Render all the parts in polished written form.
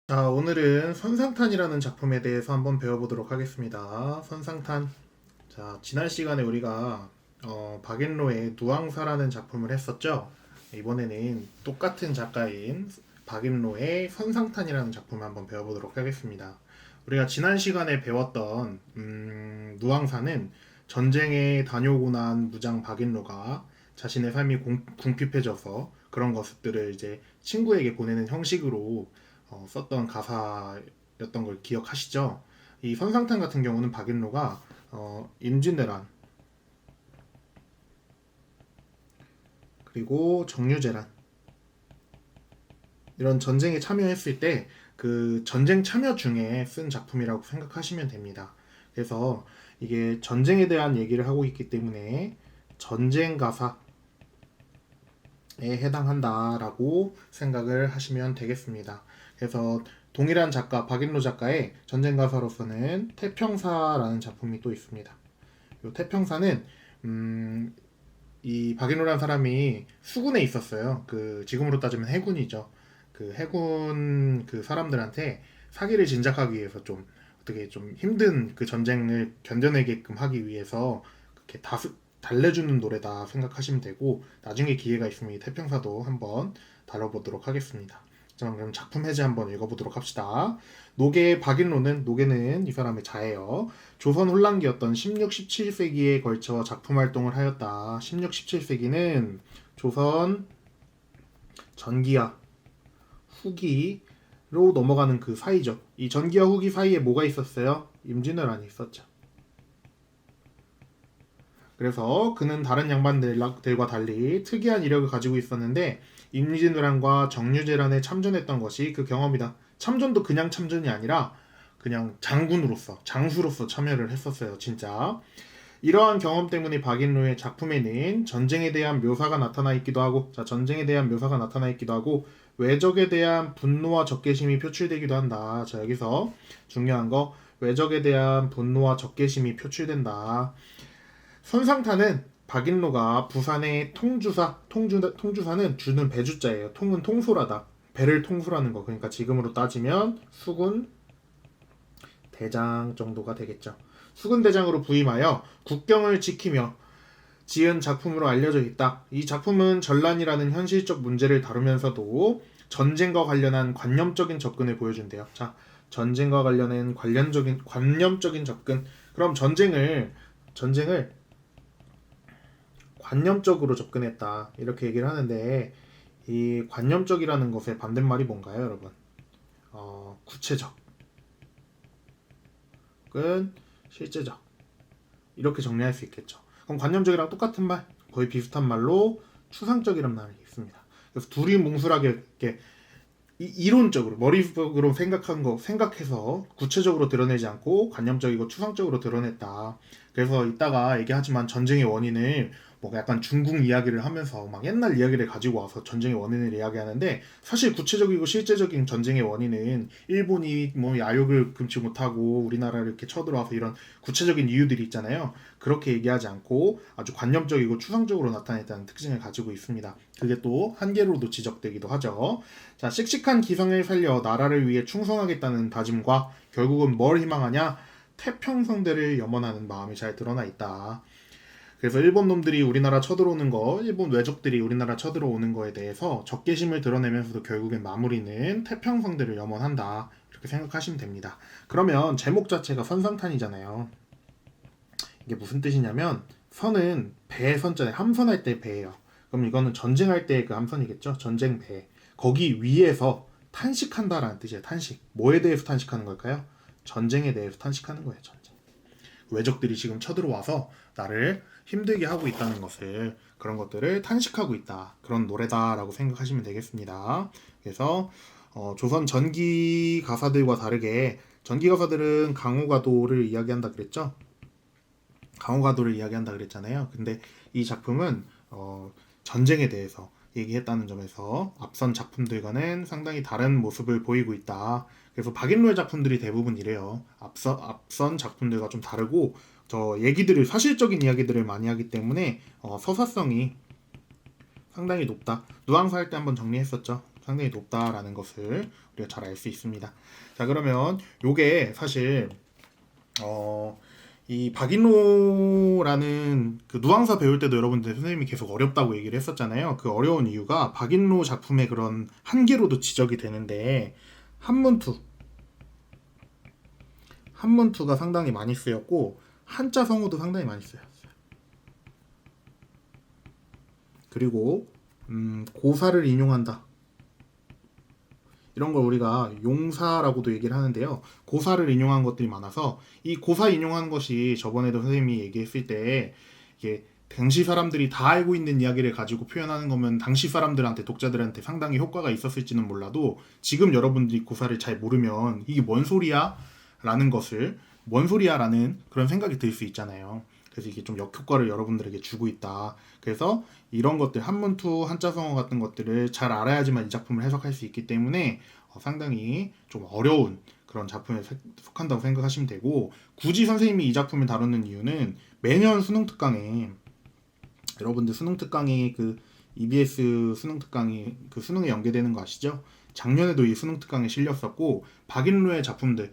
자, 오늘은 선상탄이라는 작품에 대해서 한번 배워보도록 하겠습니다. 선상탄. 자, 지난 시간에 우리가 박앤로의 누앙사라는 작품을 했었죠. 이번에는 똑같은 작가인 박앤로의 선상탄이라는 작품을 한번 배워보도록 하겠습니다. 우리가 지난 시간에 배웠던 누앙사는 전쟁에 다녀오고 난 무장 박앤로가 자신의 삶이 궁핍해져서 그런 것들을 이제 친구에게 보내는 형식으로 썼던 가사였던 걸 기억하시죠? 이 선상탄 같은 경우는 박인로가 임진왜란 그리고 정유재란 이런 전쟁에 참여했을 때 그 전쟁 참여 중에 쓴 작품이라고 생각하시면 됩니다. 그래서 이게 전쟁에 대한 얘기를 하고 있기 때문에 전쟁 가사에 해당한다라고 생각을 하시면 되겠습니다. 그래서 동일한 작가 박인로 작가의 전쟁 가사로서는 태평사라는 작품이 또 있습니다. 이 태평사는 이 박인로라는 사람이 수군에 있었어요. 그 지금으로 따지면 해군이죠. 그 해군 그 사람들한테 사기를 진작하기 위해서 좀 어떻게 좀 힘든 그 전쟁을 견뎌내게끔 하기 위해서 그렇게 달래주는 노래다 생각하시면 되고, 나중에 기회가 있으면 이 태평사도 한번 다뤄보도록 하겠습니다. 자, 그럼 작품 해제 한번 읽어보도록 합시다. 노계는 이 사람의 자예요. 조선 혼란기였던 16, 17세기에 걸쳐 작품 활동을 하였다. 16, 17세기는 조선 전기와 후기로 넘어가는 그 사이죠. 이 전기와 후기 사이에 뭐가 있었어요? 임진왜란이 있었죠. 그래서 그는 다른 양반들과 달리 특이한 이력을 가지고 있었는데 임진왜란과 정유재란에 참전했던 것이 그 경험이다. 참전도 그냥 참전이 아니라 그냥 장수로서 참여를 했었어요. 진짜. 이러한 경험 때문에 박인로의 작품에는 전쟁에 대한 묘사가 나타나 있기도 하고, 외적에 대한 분노와 적개심이 표출되기도 한다. 자, 여기서 중요한 거, 외적에 대한 분노와 적개심이 표출된다. 선상탄은 박인로가 부산의 통주사는 주는 배주자예요. 통은 통솔하다. 배를 통솔하는 거. 그러니까 지금으로 따지면 수군 대장 정도가 되겠죠. 수군 대장으로 부임하여 국경을 지키며 지은 작품으로 알려져 있다. 이 작품은 전란이라는 현실적 문제를 다루면서도 전쟁과 관련한 관념적인 접근을 보여준대요. 자, 전쟁과 관련된 관념적인 접근. 그럼 전쟁을 관념적으로 접근했다. 이렇게 얘기를 하는데, 이 관념적이라는 것의 반대말이 뭔가요, 여러분? 구체적 혹은 실제적, 이렇게 정리할 수 있겠죠. 그럼 관념적이랑 똑같은 말, 거의 비슷한 말로 추상적이란 말이 있습니다. 그래서 둘이 뭉술하게 이렇게 이론적으로 머릿속으로 생각해서 구체적으로 드러내지 않고 관념적이고 추상적으로 드러냈다. 그래서 이따가 얘기하지만 전쟁의 원인을 뭐 약간 중국 이야기를 하면서 막 옛날 이야기를 가지고 와서 전쟁의 원인을 이야기하는데, 사실 구체적이고 실제적인 전쟁의 원인은 일본이 뭐 야욕을 금치 못하고 우리나라를 이렇게 쳐들어와서 이런 구체적인 이유들이 있잖아요. 그렇게 얘기하지 않고 아주 관념적이고 추상적으로 나타냈다는 특징을 가지고 있습니다. 그게 또 한계로도 지적되기도 하죠. 자, 씩씩한 기성을 살려 나라를 위해 충성하겠다는 다짐과 결국은 뭘 희망하냐? 태평성대를 염원하는 마음이 잘 드러나 있다. 그래서 일본 놈들이 우리나라 쳐들어오는 거, 일본 왜적들이 우리나라 쳐들어오는 거에 대해서 적개심을 드러내면서도 결국엔 마무리는 태평성대를 염원한다. 이렇게 생각하시면 됩니다. 그러면 제목 자체가 선상탄이잖아요. 이게 무슨 뜻이냐면, 선은 배 선자에 함선할 때 배예요. 그럼 이거는 전쟁할 때 그 함선이겠죠? 전쟁 배. 거기 위에서 탄식한다라는 뜻이에요. 탄식. 뭐에 대해서 탄식하는 걸까요? 전쟁에 대해서 탄식하는 거예요. 전쟁. 왜적들이 지금 쳐들어와서 나를 힘들게 하고 있다는 것을, 그런 것들을 탄식하고 있다. 그런 노래다라고 생각하시면 되겠습니다. 그래서 조선 전기 가사들과 다르게, 전기 가사들은 강호가도를 이야기한다 그랬죠? 강호가도를 이야기한다 그랬잖아요. 근데 이 작품은 전쟁에 대해서 얘기했다는 점에서 앞선 작품들과는 상당히 다른 모습을 보이고 있다. 그래서 박인로의 작품들이 대부분 이래요. 앞선 작품들과 좀 다르고, 사실적인 이야기들을 많이 하기 때문에 서사성이 상당히 높다. 누앙사 할 때 한번 정리했었죠. 상당히 높다라는 것을 우리가 잘 알 수 있습니다. 자, 그러면 요게 사실 이 박인로라는 그 누앙사 배울 때도 여러분들 선생님이 계속 어렵다고 얘기를 했었잖아요. 그 어려운 이유가 박인로 작품의 그런 한계로도 지적이 되는데 한문투가 상당히 많이 쓰였고 한자 성어도 상당히 많이 쓰였어요. 그리고 고사를 인용한다. 이런 걸 우리가 용사라고도 얘기를 하는데요. 고사를 인용한 것들이 많아서 이 고사 인용한 것이 저번에도 선생님이 얘기했을 때 이게 당시 사람들이 다 알고 있는 이야기를 가지고 표현하는 거면 당시 사람들한테 독자들한테 상당히 효과가 있었을지는 몰라도 지금 여러분들이 고사를 잘 모르면 이게 뭔 소리야? 라는 그런 생각이 들 수 있잖아요. 그래서 이게 좀 역효과를 여러분들에게 주고 있다. 그래서 이런 것들 한문투, 한자성어 같은 것들을 잘 알아야지만 이 작품을 해석할 수 있기 때문에 상당히 좀 어려운 그런 작품에 속한다고 생각하시면 되고, 굳이 선생님이 이 작품을 다루는 이유는 매년 수능특강에 여러분들 수능특강이 그 EBS 수능특강이 그 수능에 연계되는 거 아시죠? 작년에도 이 수능특강에 실렸었고 박인로의 작품들은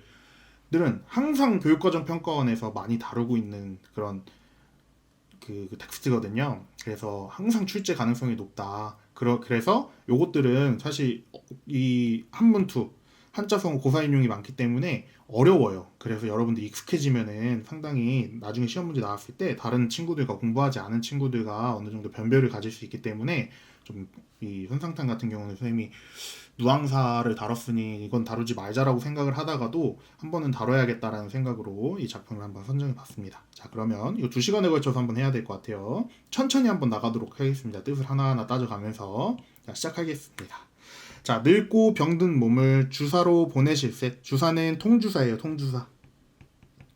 항상 교육과정 평가원에서 많이 다루고 있는 그런 그 텍스트거든요. 그래서 항상 출제 가능성이 높다. 그래서 요것들은 사실 이 한문투, 한자성어 고사인용이 많기 때문에 어려워요. 그래서 여러분들 익숙해지면은 상당히 나중에 시험 문제 나왔을 때 다른 친구들과 공부하지 않은 친구들과 어느 정도 변별을 가질 수 있기 때문에 좀 이 현상탄 같은 경우는 선생님이 누앙사를 다뤘으니 이건 다루지 말자라고 생각을 하다가도 한 번은 다뤄야겠다라는 생각으로 이 작품을 한번 선정해 봤습니다. 자, 그러면 이거 2시간에 걸쳐서 한번 해야 될 것 같아요. 천천히 한번 나가도록 하겠습니다. 뜻을 하나하나 따져가면서. 자, 시작하겠습니다. 자, 늙고 병든 몸을 주사로 보내실세. 주사는 통주사예요. 통주사.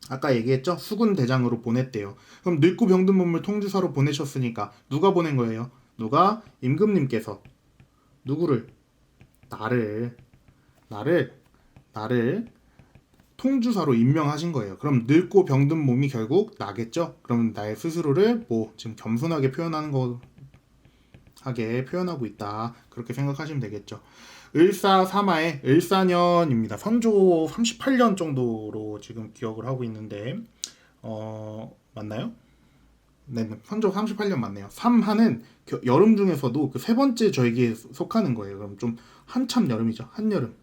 아까 얘기했죠? 수군 대장으로 보냈대요. 그럼 늙고 병든 몸을 통주사로 보내셨으니까 누가 보낸 거예요? 누가? 임금님께서 누구를? 나를 통주사로 임명하신 거예요. 그럼 늙고 병든 몸이 결국 나겠죠? 그럼 나의 스스로를 지금 겸손하게 표현하고 있다. 그렇게 생각하시면 되겠죠. 을사삼화의 을사년입니다. 선조 38년 정도로 지금 기억을 하고 있는데 맞나요? 네, 선조 38년 맞네요. 삼하는 여름 중에서도 그 세 번째 절기에 속하는 거예요. 그럼 좀 한참 여름이죠. 한여름.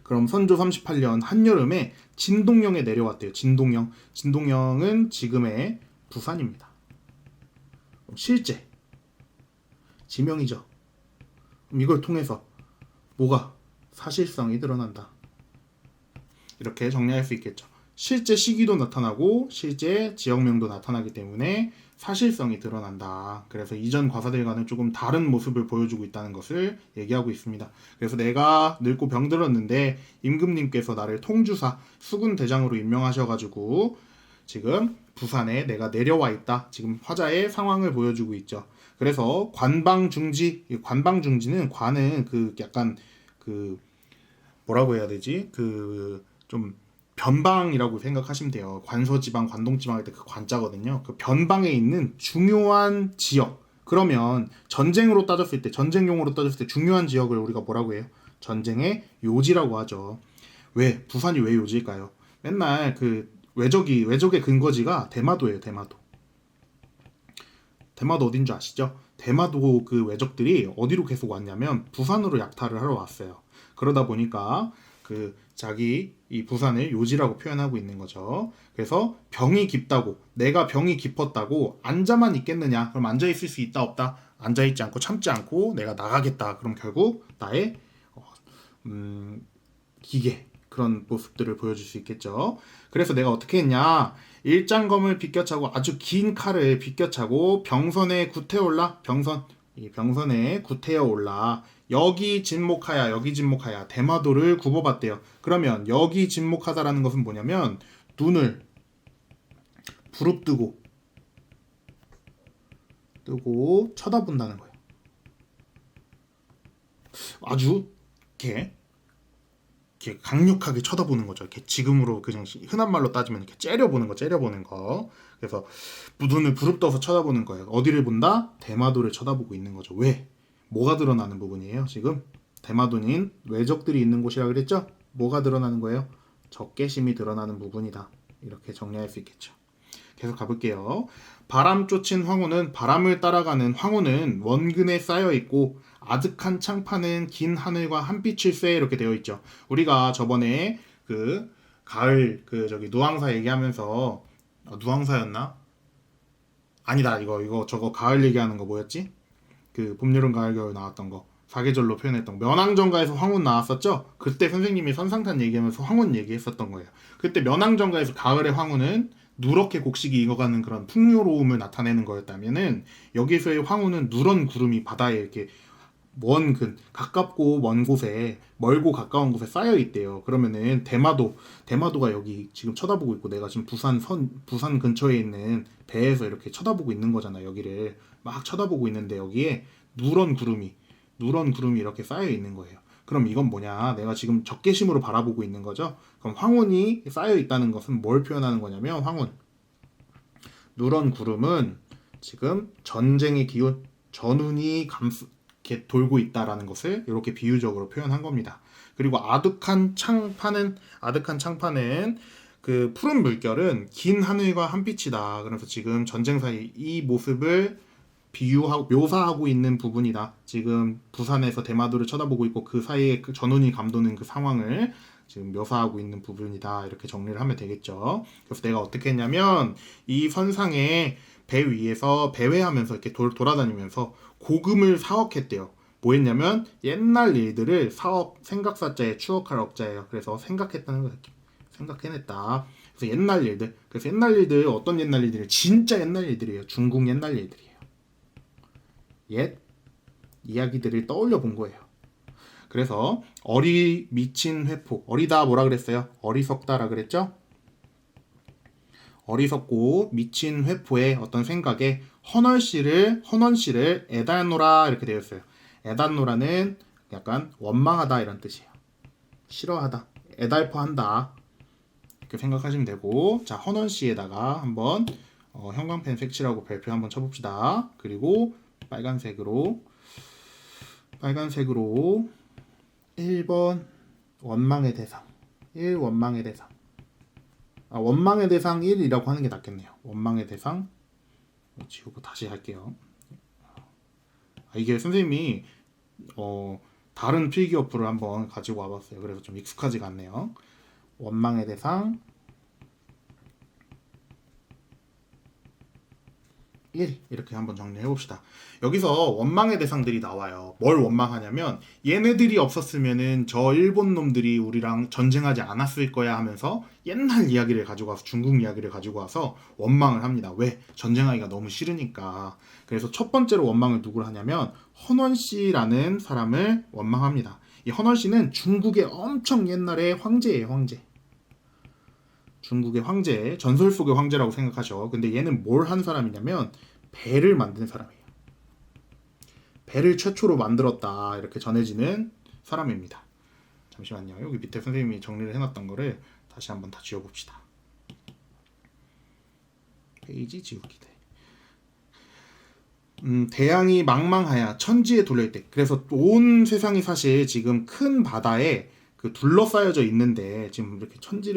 그럼 선조 38년 한여름에 진동령에 내려왔대요. 진동령은 지금의 부산입니다. 실제 지명이죠. 그럼 이걸 통해서 뭐가 사실성이 드러난다. 이렇게 정리할 수 있겠죠. 실제 시기도 나타나고 실제 지역명도 나타나기 때문에 사실성이 드러난다. 그래서 이전 과사들과는 조금 다른 모습을 보여주고 있다는 것을 얘기하고 있습니다. 그래서 내가 늙고 병들었는데 임금님께서 나를 통주사 수군 대장으로 임명하셔가지고 지금 부산에 내가 내려와 있다. 지금 화자의 상황을 보여주고 있죠. 그래서 관방중지는 관은 그 약간 그 뭐라고 해야 되지? 그 좀 변방이라고 생각하시면 돼요. 관서지방, 관동지방 할 때 그 관자거든요. 그 변방에 있는 중요한 지역. 그러면 전쟁용으로 따졌을 때 중요한 지역을 우리가 뭐라고 해요? 전쟁의 요지라고 하죠. 왜? 부산이 왜 요지일까요? 맨날 그 외적의 근거지가 대마도예요. 대마도 어딘 줄 아시죠? 대마도 그 외적들이 어디로 계속 왔냐면 부산으로 약탈을 하러 왔어요. 그러다 보니까 그 자기 이 부산을 요지라고 표현하고 있는 거죠. 그래서 병이 깊다고, 내가 병이 깊었다고 앉아만 있겠느냐? 그럼 앉아 있을 수 있다 없다? 앉아 있지 않고 참지 않고 내가 나가겠다. 그럼 결국 나의 기계 그런 모습들을 보여줄 수 있겠죠. 그래서 내가 어떻게 했냐? 일장검을 비껴차고 아주 긴 칼을 비껴차고 병선에 구태올라. 병선에 구태어 올라. 여기 진목하야 대마도를 굽어봤대요. 그러면 여기 진목하다라는 것은 뭐냐면 눈을 부릅뜨고 쳐다본다는 거예요. 아주 이렇게 강력하게 쳐다보는 거죠. 이렇게 지금으로 그냥 흔한 말로 따지면 이렇게 째려보는 거. 그래서 눈을 부릅떠서 쳐다보는 거예요. 어디를 본다? 대마도를 쳐다보고 있는 거죠. 왜? 뭐가 드러나는 부분이에요? 지금 대마도는 외적들이 있는 곳이라 그랬죠? 뭐가 드러나는 거예요? 적개심이 드러나는 부분이다. 이렇게 정리할 수 있겠죠. 계속 가볼게요. 바람 쫓은 황후는 바람을 따라가는 황후는 원근에 쌓여 있고 아득한 창파는 긴 하늘과 한빛을 쐬 이렇게 되어 있죠. 우리가 저번에 그 가을 그 저기 누왕사 얘기하면서 누왕사였나? 아니다 이거 저거 가을 얘기하는 거 뭐였지? 그 봄, 여름, 가을, 겨울 나왔던 거 사계절로 표현했던 거. 면왕정가에서 황혼 나왔었죠? 그때 선생님이 선상탄 얘기하면서 황혼 얘기했었던 거예요. 그때 면왕정가에서 가을의 황혼은 누렇게 곡식이 익어가는 그런 풍요로움을 나타내는 거였다면은 여기서의 황혼은 누런 구름이 바다에 이렇게 가깝고 먼 곳에 멀고 가까운 곳에 쌓여 있대요. 그러면은 대마도가 여기 지금 쳐다보고 있고 내가 지금 부산 근처에 있는 배에서 이렇게 쳐다보고 있는 거잖아. 여기를 막 쳐다보고 있는데 여기에 누런 구름이 이렇게 쌓여 있는 거예요. 그럼 이건 뭐냐? 내가 지금 적개심으로 바라보고 있는 거죠. 그럼 황혼이 쌓여 있다는 것은 뭘 표현하는 거냐면 황혼 누런 구름은 지금 전쟁의 기운 전운이 이렇게 돌고 있다라는 것을 이렇게 비유적으로 표현한 겁니다. 그리고 아득한 창파는 그 푸른 물결은 긴 하늘과 한빛이다. 그래서 지금 전쟁사의 이 모습을 묘사하고 있는 부분이다. 지금 부산에서 대마도를 쳐다보고 있고 그 사이에 그 전운이 감도는 그 상황을 지금 묘사하고 있는 부분이다. 이렇게 정리를 하면 되겠죠. 그래서 내가 어떻게 했냐면 이 선상에 배 위에서 배회하면서 이렇게 돌아다니면서 고금을 사억했대요. 뭐 했냐면 옛날 일들을 사억 생각사자에 추억할 억자예요. 그래서 생각했다는 거 이렇게 생각해냈다. 그래서 옛날 일들 어떤 옛날 일들이 진짜 옛날 일들이에요. 중국 옛날 일들이에요. 옛 이야기들을 떠올려 본 거예요. 그래서 미친 회포 어리다 뭐라 그랬어요? 어리석다라 그랬죠? 어리석고 미친 회포의 어떤 생각에 헌원씨를 애달노라 이렇게 되어 있어요. 애달노라는 약간 원망하다 이런 뜻이에요. 싫어하다, 애달퍼한다 이렇게 생각하시면 되고, 자 헌원씨에다가 한번 형광펜 색칠하고 별표 한번 쳐봅시다. 그리고 빨간색으로 1번 원망의 대상 1 원망의 대상 원망의 대상 1이라고 하는 게 낫겠네요. 원망의 대상 지우고 다시 할게요. 이게 선생님이 다른 필기 어플을 한번 가지고 와봤어요. 그래서 좀 익숙하지가 않네요. 원망의 대상 1 이렇게 한번 정리해 봅시다. 여기서 원망의 대상들이 나와요. 뭘 원망하냐면 얘네들이 없었으면은 저 일본 놈들이 우리랑 전쟁하지 않았을 거야 하면서 옛날 이야기를 가지고 와서 중국 이야기를 가지고 와서 원망을 합니다. 왜? 전쟁하기가 너무 싫으니까. 그래서 첫 번째로 원망을 누구를 하냐면 헌원씨라는 사람을 원망합니다. 이 헌원씨는 중국의 엄청 옛날의 황제예요. 황제. 중국의 황제, 전설 속의 황제라고 생각하죠. 근데 얘는 뭘 한 사람이냐면 배를 만든 사람이에요. 배를 최초로 만들었다 이렇게 전해지는 사람입니다. 잠시만요. 여기 밑에 선생님이 정리를 해놨던 거를 다시 한번 다 지워봅시다. 페이지 지우기. 대양이 망망하야 천지에 돌려있대. 그래서 온 세상이 사실 지금 큰 바다에 둘러싸여져 있는데 지금 이렇게 천지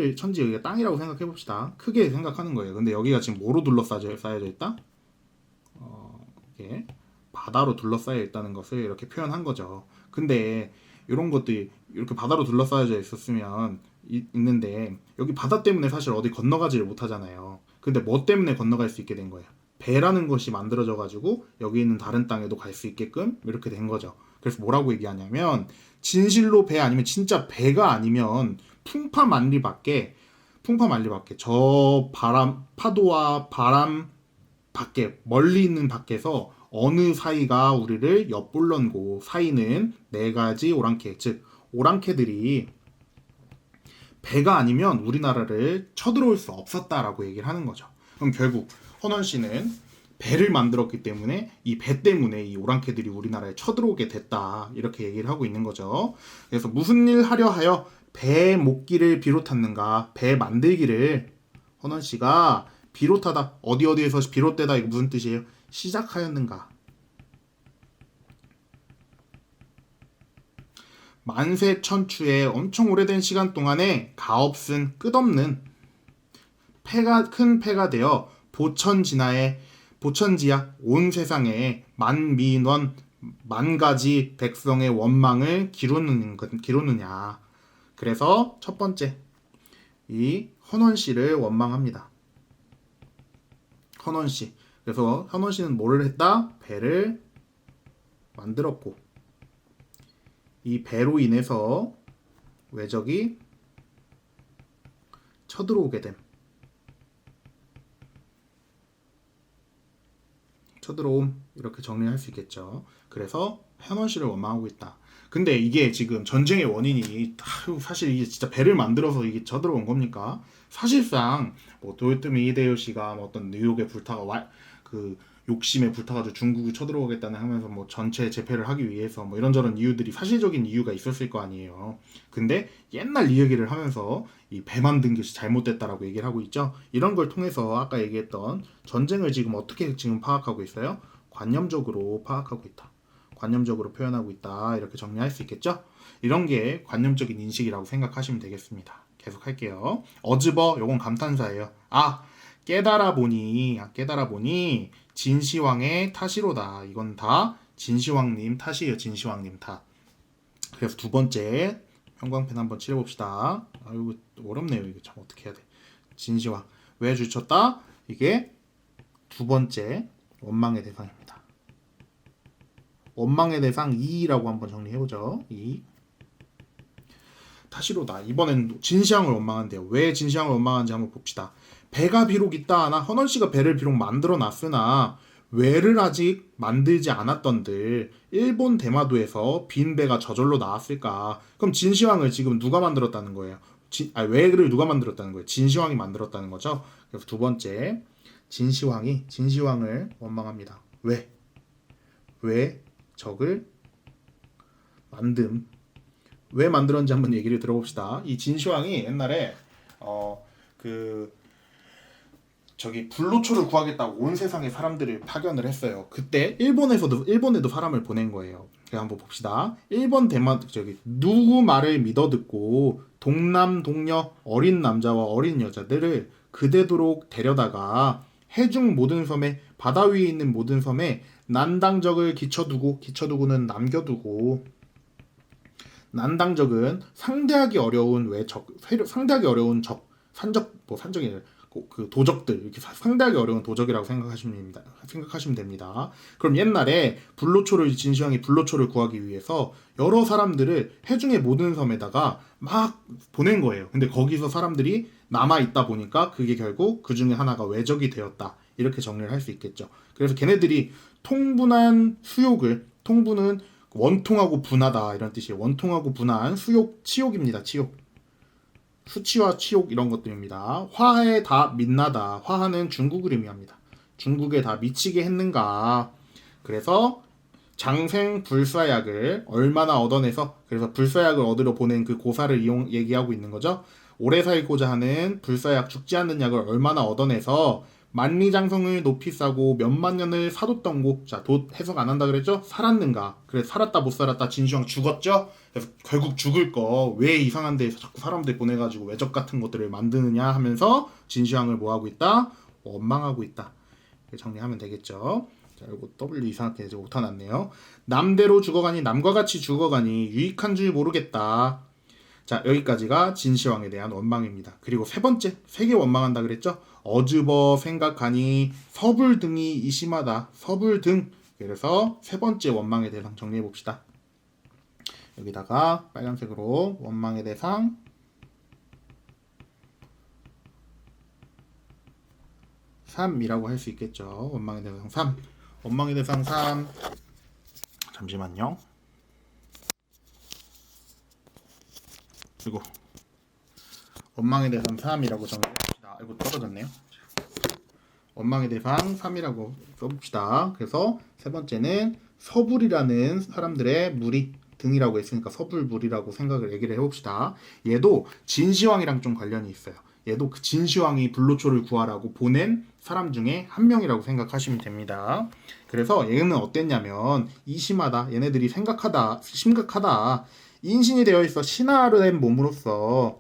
여기가 땅이라고 생각해 봅시다. 크게 생각하는 거예요. 근데 여기가 지금 뭐로 쌓여져 있다? 이게 바다로 둘러싸여 있다는 것을 이렇게 표현한 거죠. 근데 이런 것들이 이렇게 바다로 둘러싸여져 있었으면 있는데 여기 바다 때문에 사실 어디 건너가지를 못하잖아요. 근데 뭐 때문에 건너갈 수 있게 된 거예요? 배라는 것이 만들어져 가지고 여기 있는 다른 땅에도 갈 수 있게끔 이렇게 된 거죠. 그래서 뭐라고 얘기하냐면 진실로 배 아니면 진짜 배가 아니면 풍파 만리밖에 저 파도와 바람 밖에 멀리 있는 밖에서 어느 사이가 우리를 엿불런고 사이는 4가지 오랑캐 즉 오랑캐들이 배가 아니면 우리나라를 쳐들어올 수 없었다라고 얘기를 하는 거죠. 그럼 결국 헌원 씨는 배를 만들었기 때문에 이 배 때문에 이 오랑캐들이 우리나라에 쳐들어오게 됐다 이렇게 얘기를 하고 있는 거죠. 그래서 무슨 일 하려 하여 배 목기를 비롯하는가, 배 만들기를 헌원 씨가 비롯하다 어디에서 비롯되다 이거 무슨 뜻이에요? 시작하였는가. 만세천추의 엄청 오래된 시간 동안에 가없은 끝없는 큰 패가 되어 보천지야 온 세상에 만민원 만가지 백성의 원망을 기루느냐. 그래서 첫 번째 이 헌원씨를 원망합니다. 헌원씨. 그래서 헌원씨는 뭐를 했다? 배를 만들었고 이 배로 인해서 외적이 쳐들어오게 됨. 쳐들어옴 이렇게 정리할 수 있겠죠. 그래서 헌원씨를 원망하고 있다. 근데 이게 지금 전쟁의 원인이 사실 이게 진짜 배를 만들어서 이게 쳐들어온 겁니까? 사실상 뭐 도요토미 히데요시가 뭐 어떤 뉴욕에 그 욕심에 불타가지고 중국이 쳐들어오겠다는 하면서 뭐 전체 제패를 하기 위해서 뭐 이런저런 이유들이 사실적인 이유가 있었을 거 아니에요. 근데 옛날 이야기를 하면서 이 배 만든 것이 잘못됐다라고 얘기를 하고 있죠. 이런 걸 통해서 아까 얘기했던 전쟁을 지금 어떻게 지금 파악하고 있어요? 관념적으로 파악하고 있다. 관념적으로 표현하고 있다. 이렇게 정리할 수 있겠죠? 이런 게 관념적인 인식이라고 생각하시면 되겠습니다. 계속 할게요. 어즈버 요건 감탄사예요. 깨달아 보니 진시황의 탓이로다. 이건 다 진시황님 탓이에요. 진시황님 탓. 그래서 두 번째 형광펜 한번 칠해봅시다. 아이고 어렵네요. 이거 참 어떻게 해야 돼. 진시황 왜 주쳤다? 이게 두 번째 원망의 대상입니다. 원망의 대상 2라고 한번 정리해보죠. 2 탓이로다. 이번엔 진시황을 원망한대요. 왜 진시황을 원망하는지 한번 봅시다. 배가 비록 있다 하나 헌원씨가 배를 비록 만들어 놨으나 왜를 아직 만들지 않았던들 일본 대마도에서 빈 배가 저절로 나왔을까? 그럼 진시황을 지금 누가 만들었다는 거예요? 왜를 누가 만들었다는 거예요? 진시황이 만들었다는 거죠. 그래서 두 번째 진시황을 원망합니다. 왜 적을 왜 만들었는지 한번 얘기를 들어봅시다. 이 진시황이 옛날에 불로초를 구하겠다고 온 세상의 사람들을 파견을 했어요. 그때 일본에도 사람을 보낸 거예요. 한번 봅시다. 일본 누구 말을 믿어 듣고 동남 동녀 어린 남자와 어린 여자들을 그대도록 데려다가 해중 모든 섬에 바다 위에 있는 모든 섬에 난당적을 기쳐두고는 남겨두고 난당적은 상대하기 어려운 산적이 그 도적들 이렇게 상대하기 어려운 도적이라고 생각하시면 됩니다. 그럼 옛날에 진시황이 불로초를 구하기 위해서 여러 사람들을 해중의 모든 섬에다가 막 보낸 거예요. 근데 거기서 사람들이 남아 있다 보니까 그게 결국 그 중에 하나가 외적이 되었다. 이렇게 정리를 할 수 있겠죠. 그래서 걔네들이 통분한 통분은 원통하고 분하다 이런 뜻이에요. 원통하고 분한 치욕입니다. 수치와 치욕 이런 것들입니다. 화에 다 민나다. 화하는 중국을 의미합니다. 중국에 다 미치게 했는가. 그래서 장생 불사약을 얼마나 얻어내서 그래서 불사약을 얻으러 보낸 그 고사를 얘기하고 있는 거죠. 오래 살고자 하는 불사약 죽지 않는 약을 얼마나 얻어내서 만리장성을 높이 싸고 몇만 년을 사뒀던 해석 안 한다 그랬죠? 살았는가? 그래 살았다 못 살았다 진시황 죽었죠? 그래서 결국 죽을 거 왜 이상한 데에서 자꾸 사람들 보내가지고 외적 같은 것들을 만드느냐 하면서 진시황을 뭐하고 있다? 원망하고 있다. 정리하면 되겠죠? 자, 이거 W 이상하게 이제 오타났네요. 남대로 죽어가니 남과 같이 죽어가니 유익한 줄 모르겠다. 자, 여기까지가 진시황에 대한 원망입니다. 그리고 세 번째, 세 개 원망한다 그랬죠? 어즈버 생각하니 서불등이 이심하다. 서불등. 그래서 세 번째 원망의 대상 정리해 봅시다. 여기다가 빨간색으로 원망의 대상 3이라고 할 수 있겠죠. 원망의 대상 3. 원망의 대상 3. 잠시만요. 그리고 원망의 대상 3이라고 정해봅시다. 이거 떨어졌네요. 원망의 대상 3이라고 써봅시다. 그래서 세 번째는 서불이라는 사람들의 무리 등이라고 했으니까 서불무리라고 얘기를 해봅시다. 얘도 진시황이랑 좀 관련이 있어요. 얘도 그 진시황이 불로초를 구하라고 보낸 사람 중에 한 명이라고 생각하시면 됩니다. 그래서 얘는 어땠냐면 이심하다. 얘네들이 심각하다. 인신이 되어 있어 신화된 몸으로서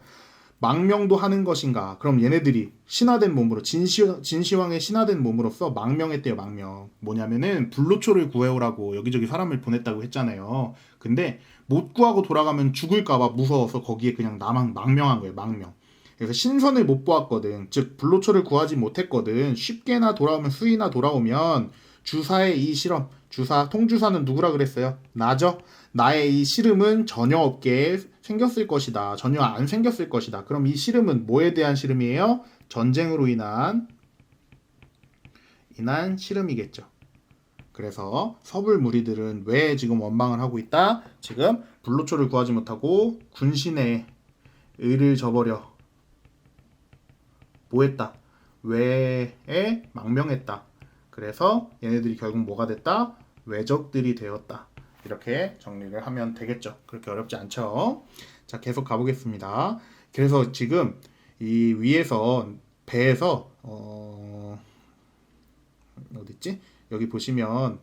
망명도 하는 것인가? 그럼 얘네들이 신화된 몸으로 진시황의 신화된 몸으로서 망명했대요. 망명. 뭐냐면은 불로초를 구해오라고 여기저기 사람을 보냈다고 했잖아요. 근데 못 구하고 돌아가면 죽을까봐 무서워서 거기에 그냥 나만 망명한 거예요. 망명. 그래서 신선을 못 보았거든. 즉 불로초를 구하지 못했거든. 쉽게나 돌아오면 수이나 돌아오면 주사의 이 실험, 주사 통주사는 누구라 그랬어요? 나죠. 나의 이 시름은 전혀 없게 생겼을 것이다. 전혀 안 생겼을 것이다. 그럼 이 시름은 뭐에 대한 시름이에요? 전쟁으로 인한 시름이겠죠. 그래서 서불 무리들은 왜 지금 원망을 하고 있다? 지금 불로초를 구하지 못하고 군신의 의를 저버려 뭐했다? 외에 망명했다. 그래서 얘네들이 결국 뭐가 됐다? 외적들이 되었다. 이렇게 정리를 하면 되겠죠. 그렇게 어렵지 않죠. 자, 계속 가보겠습니다. 그래서 지금 이 위에서 배에서 어딨지? 여기 보시면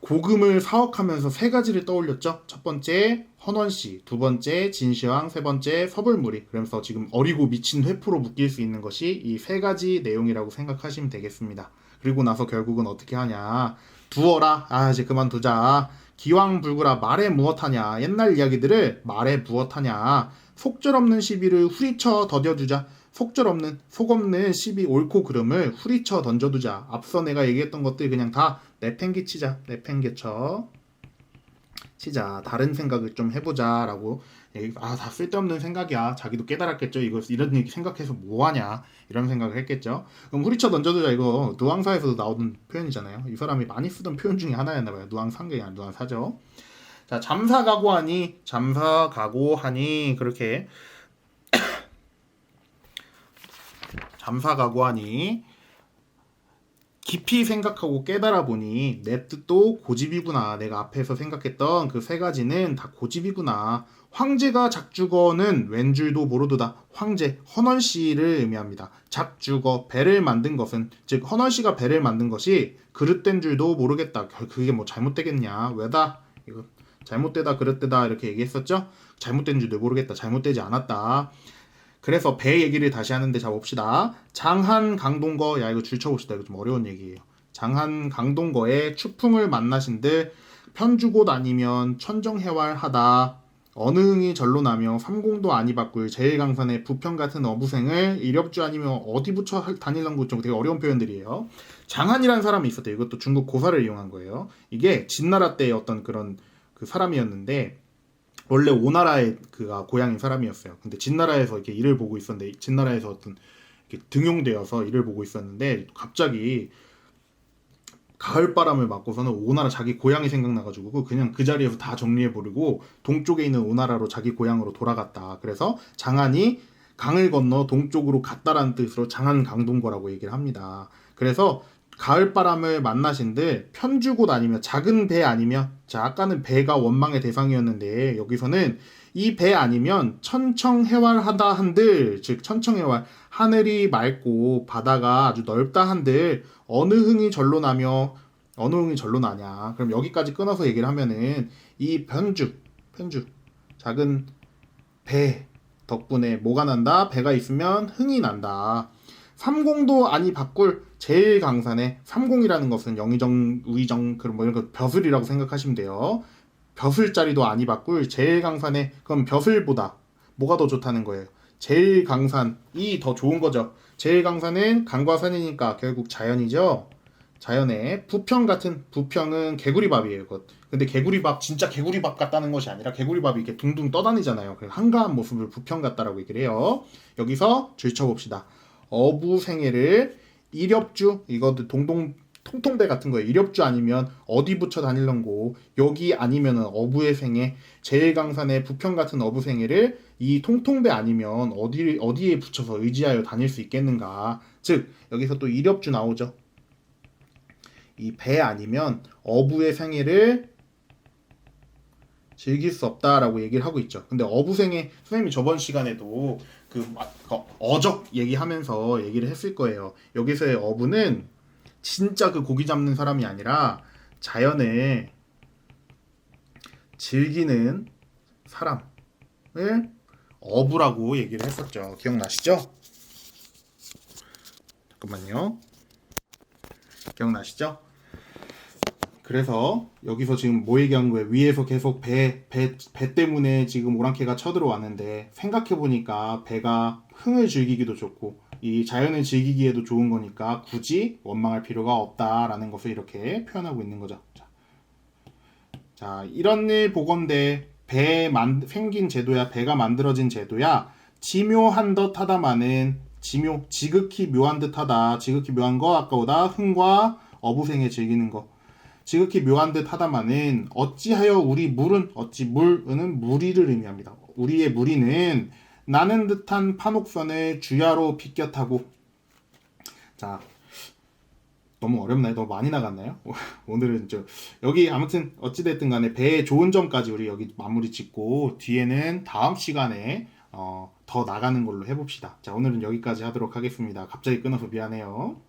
고금을 사억하면서 세 가지를 떠올렸죠. 첫 번째 헌원씨, 두 번째 진시황, 세 번째 서불무리. 그러면서 지금 어리고 미친 회포로 묶일 수 있는 것이 이 세 가지 내용이라고 생각하시면 되겠습니다. 그리고 나서 결국은 어떻게 하냐? 두어라. 이제 그만두자. 기왕불구라 말에 무엇하냐? 옛날 이야기들을 말에 무엇하냐? 속절없는 시비를 후리쳐 더뎌두자. 속 없는 시비 옳고 그름을 후리쳐 던져두자. 앞서 내가 얘기했던 것들 그냥 다 내팽개치자. 내팽개쳐 치자. 다른 생각을 좀 해보자라고. 다 쓸데없는 생각이야. 자기도 깨달았겠죠. 이런 얘기 생각해서 뭐하냐 이런 생각을 했겠죠. 그럼 후리쳐 던져두자. 이거 누앙사에서도 나오는 표현이잖아요. 이 사람이 많이 쓰던 표현 중에 하나였나봐요. 누앙사가 아니라 누앙사죠. 자, 잠사각오하니 그렇게 잠사각오하니 깊이 생각하고 깨달아 보니 내 뜻도 고집이구나. 내가 앞에서 생각했던 그 세 가지는 다 고집이구나. 황제가 작주거는 웬 줄도 모르도다. 황제, 헌원씨를 의미합니다. 작주거, 배를 만든 것은, 즉 헌원씨가 배를 만든 것이 그릇된 줄도 모르겠다. 그게 뭐 잘못되겠냐. 왜다? 이거 잘못되다 그릇되다 이렇게 얘기했었죠. 잘못된 줄도 모르겠다. 잘못되지 않았다. 그래서 배 얘기를 다시 하는데 자 봅시다. 장한 강동거, 이거 줄쳐봅시다. 이거 좀 어려운 얘기예요. 장한 강동거의 추풍을 만나신들 편주곳 아니면 천정해활하다. 어느 흥이 절로 나며 삼공도 아니 바꿀 제일강산의 부평 같은 어부생을 이렵주 아니면 어디 붙여 다닐런 것 좀 되게 어려운 표현들이에요. 장한이라는 사람이 있었대요. 이것도 중국 고사를 이용한 거예요. 이게 진나라 때의 어떤 그런 그 사람이었는데 원래 오나라의 그가 고향인 사람이었어요. 근데 진나라에서 이렇게 일을 보고 있었는데 진나라에서 어떤 이렇게 등용되어서 일을 보고 있었는데 갑자기 가을바람을 맞고서는 오나라 자기 고향이 생각나가지고 그냥 그 자리에서 다 정리해버리고 동쪽에 있는 오나라로 자기 고향으로 돌아갔다. 그래서 장안이 강을 건너 동쪽으로 갔다라는 뜻으로 장안강동거라고 얘기를 합니다. 그래서 가을바람을 만나신들 편주곳 아니면 작은 배 아니면 자 아까는 배가 원망의 대상이었는데 여기서는 이 배 아니면 천청해활하다 한들 즉 천청해활 하늘이 맑고 바다가 아주 넓다 한들 어느 흥이 절로 나며 어느 흥이 절로 나냐. 그럼 여기까지 끊어서 얘기를 하면은 이 편주 작은 배 덕분에 뭐가 난다? 배가 있으면 흥이 난다. 삼공도 아니 바꿀 제일 강산에 삼공이라는 것은 영의정, 우의정 그런 뭐 이런 거 벼슬이라고 생각하시면 돼요. 벼슬자리도 아니 바꿀 제일 강산에 그럼 벼슬보다 뭐가 더 좋다는 거예요. 제일 강산이 더 좋은 거죠. 제일 강산은 강과 산이니까 결국 자연이죠. 자연의 부평 같은 부평은 개구리밥이에요. 그것. 근데 개구리밥 진짜 개구리밥 같다는 것이 아니라 개구리밥이 이렇게 둥둥 떠다니잖아요. 그래서 한가한 모습을 부평 같다라고 얘기를 해요. 여기서 줄쳐봅시다. 어부생애를 이렵주 이것도 통통배 같은 거예요. 이렵주 아니면 어디 붙여 다닐런고 여기 아니면은 어부의 생애 제일강산의 부평 같은 어부생애를 이 통통배 아니면 어디에 붙여서 의지하여 다닐 수 있겠는가. 즉 여기서 또 이렵주 나오죠. 이 배 아니면 어부의 생애를 즐길 수 없다라고 얘기를 하고 있죠. 근데 어부생애 선생님이 저번 시간에도 그 어적 얘기하면서 얘기를 했을 거예요. 여기서의 어부는 진짜 그 고기 잡는 사람이 아니라 자연에 즐기는 사람을 어부라고 얘기를 했었죠. 기억나시죠? 잠깐만요. 기억나시죠? 그래서 여기서 지금 뭐 얘기한 거예요? 위에서 계속 배 때문에 지금 오랑캐가 쳐들어왔는데 생각해보니까 배가 흥을 즐기기도 좋고 이 자연을 즐기기에도 좋은 거니까 굳이 원망할 필요가 없다라는 것을 이렇게 표현하고 있는 거죠. 자, 이런 일 보건대 생긴 제도야 배가 만들어진 제도야 지묘한 듯 하다마는 지극히 묘한 듯 하다 지극히 묘한 거 아까보다 흥과 어부생에 즐기는 거 지극히 묘한 듯 하다마는 어찌하여 물은 무리를 의미합니다. 우리의 무리는 나는 듯한 판옥선을 주야로 비껴 타고 자 너무 어렵나요? 너무 많이 나갔나요? 오늘은 여기 아무튼 어찌됐든 간에 배의 좋은 점까지 우리 여기 마무리 짓고 뒤에는 다음 시간에 더 나가는 걸로 해봅시다. 자 오늘은 여기까지 하도록 하겠습니다. 갑자기 끊어서 미안해요.